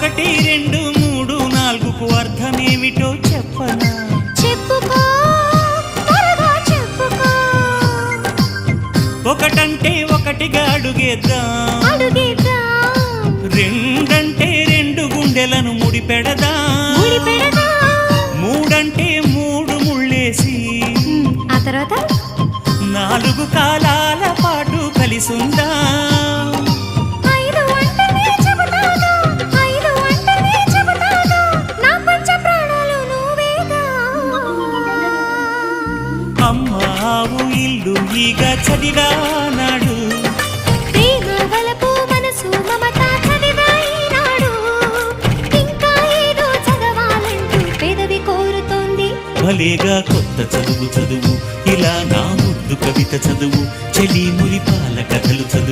ఒకటి రెండు మూడు నాలుగుకు అర్థమేమిటో చెప్పనా? చెప్పుకో త్వరగా చెప్పుకో. ఒకటంటే ఒకటిగా అడుగేద్దాం, రెండంటే రెండు గుండెలను ముడిపెడదాం, మూడంటే మూడు ముళ్ళేసి ఆ తర్వాత నాలుగు కాలాల పాటు కలిసుందాం. అమ్మావు ఇల్లు ఈగ చదివానాడు, ప్రేమ వలపు మనసు మమత చదివాయినాడు. ఇంకా ఏదో చదవాలంటూ పెదవి కోరుతోంది. భలేగా కొత్త చదువు చదువు, ఇలా నా ముద్దు కవిత చదువు, చెలి మురిపాల కథలు చదువు.